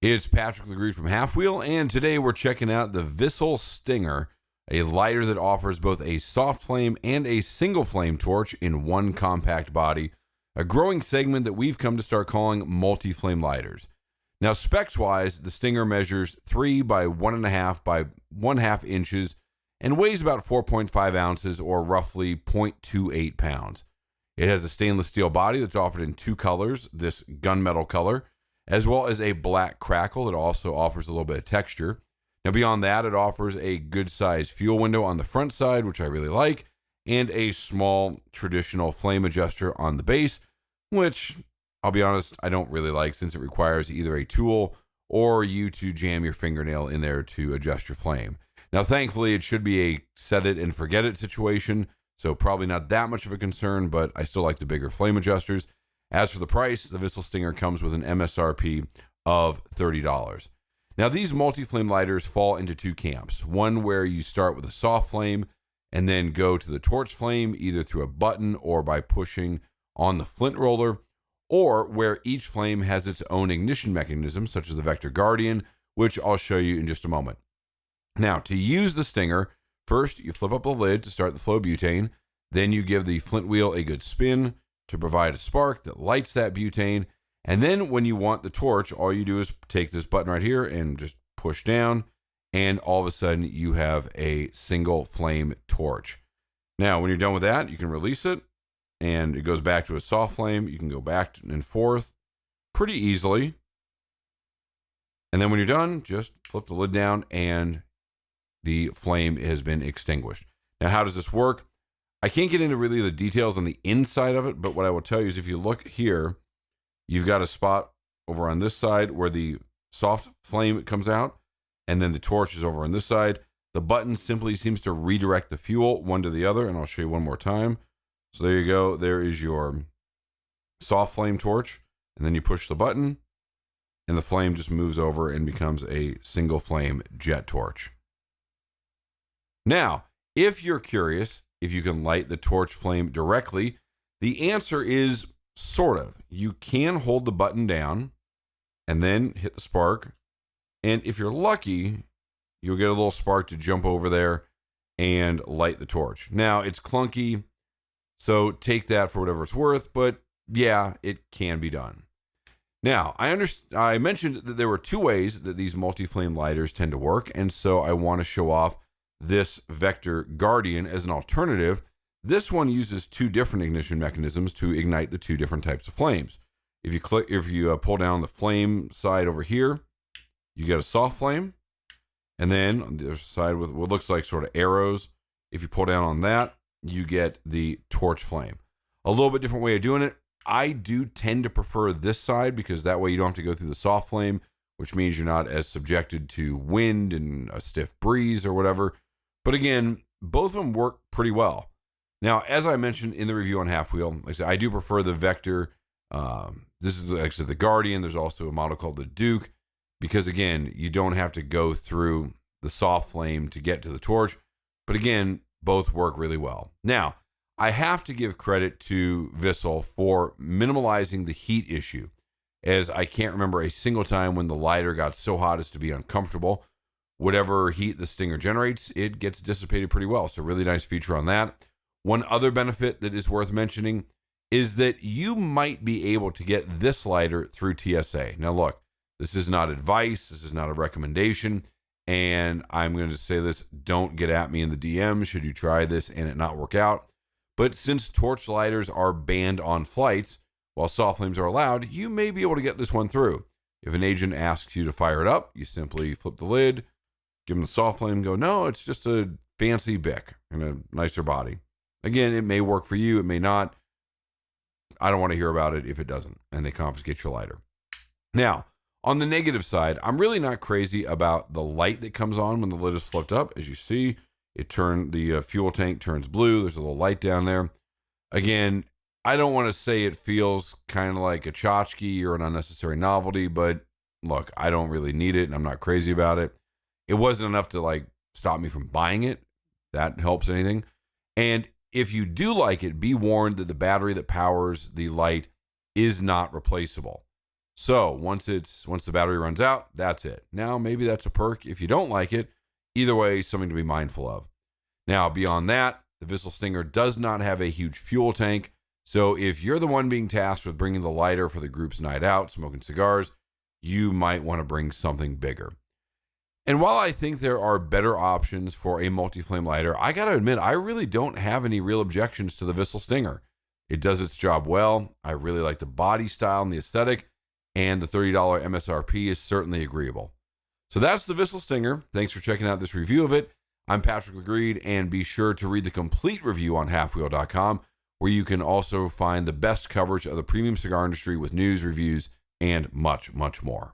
It's Patrick LeGreed from Halfwheel, and today we're checking out the Visol Stinger, a lighter that offers both a soft flame and a single flame torch in one compact body, a growing segment that we've come to start calling multi-flame lighters. Now, specs-wise, the Stinger measures 3 by 1.5 by 1/2 inches and weighs about 4.5 ounces or roughly 0.28 pounds. It has a stainless steel body that's offered in two colors, this gunmetal color, as well as a black crackle that also offers a little bit of texture. Now, beyond that, it offers a good-sized fuel window on the front side, which I really like, and a small traditional flame adjuster on the base, which, I'll be honest, I don't really like since it requires either a tool or you to jam your fingernail in there to adjust your flame. Now, thankfully, it should be a set-it-and-forget-it situation, so probably not that much of a concern, but I still like the bigger flame adjusters. As for the price, the Visol Stinger comes with an MSRP of $30. Now, these multi-flame lighters fall into two camps. One where you start with a soft flame and then go to the torch flame either through a button or by pushing on the flint roller, or where each flame has its own ignition mechanism, such as the Vector Guardian, which I'll show you in just a moment. Now, to use the Stinger, first you flip up the lid to start the flow of butane, then you give the flint wheel a good spin to provide a spark that lights that butane. And then when you want the torch, all you do is take this button right here and just push down, and all of a sudden you have a single flame torch. Now, when you're done with that, you can release it, and it goes back to a soft flame. You can go back and forth pretty easily. And then when you're done, just flip the lid down, and the flame has been extinguished. Now, how does this work? I can't get into really the details on the inside of it, but what I will tell you is if you look here, you've got a spot over on this side where the soft flame comes out, and then the torch is over on this side. The button simply seems to redirect the fuel one to the other, and I'll show you one more time. So there you go. There is your soft flame torch, and then you push the button, and the flame just moves over and becomes a single flame jet torch. Now, if you're curious if you can light the torch flame directly, the answer is sort of. You can hold the button down and then hit the spark, and if you're lucky, you'll get a little spark to jump over there and light the torch. Now, it's clunky, so take that for whatever it's worth, but yeah, it can be done. Now, I mentioned that there were two ways that these multi-flame lighters tend to work, and so I want to show off this Vector Guardian as an alternative. This one uses two different ignition mechanisms to ignite the two different types of flames. If you pull down the flame side over here, you get a soft flame, and then on the other side with what looks like sort of arrows, if you pull down on that, you get the torch flame. A little bit different way of doing it. I do tend to prefer this side because that way you don't have to go through the soft flame, which means you're not as subjected to wind and a stiff breeze or whatever. But again, both of them work pretty well. Now, as I mentioned in the review on Halfwheel, like I said, I do prefer the Vector. This is actually the Guardian. There's also a model called the Duke, because again, you don't have to go through the soft flame to get to the torch. But again, both work really well. Now, I have to give credit to Visol for minimalizing the heat issue, as I can't remember a single time when the lighter got so hot as to be uncomfortable. Whatever heat the Stinger generates, it gets dissipated pretty well. So really nice feature on that. One other benefit that is worth mentioning is that you might be able to get this lighter through TSA. Now look, this is not advice. This is not a recommendation. And I'm going to say this, don't get at me in the DM should you try this and it not work out. But since torch lighters are banned on flights, while soft flames are allowed, you may be able to get this one through. If an agent asks you to fire it up, you simply flip the lid, give them the soft flame, go, no, it's just a fancy Bic and a nicer body. Again, it may work for you, it may not. I don't want to hear about it if it doesn't, and they confiscate your lighter. Now, on the negative side, I'm really not crazy about the light that comes on when the lid is flipped up. As you see, the fuel tank turns blue. There's a little light down there. Again, I don't want to say it feels kind of like a tchotchke or an unnecessary novelty, but look, I don't really need it, and I'm not crazy about it. It wasn't enough to stop me from buying it. That helps anything. And if you do like it, be warned that the battery that powers the light is not replaceable. So once the battery runs out, that's it. Now maybe that's a perk if you don't like it. Either way, something to be mindful of. Now beyond that, the Visol Stinger does not have a huge fuel tank. So if you're the one being tasked with bringing the lighter for the group's night out, smoking cigars, you might want to bring something bigger. And while I think there are better options for a multi-flame lighter, I got to admit, I really don't have any real objections to the Visol Stinger. It does its job well. I really like the body style and the aesthetic, and the $30 MSRP is certainly agreeable. So that's the Visol Stinger. Thanks for checking out this review of it. I'm Patrick LeGreed, and be sure to read the complete review on halfwheel.com, where you can also find the best coverage of the premium cigar industry with news, reviews, and much, much more.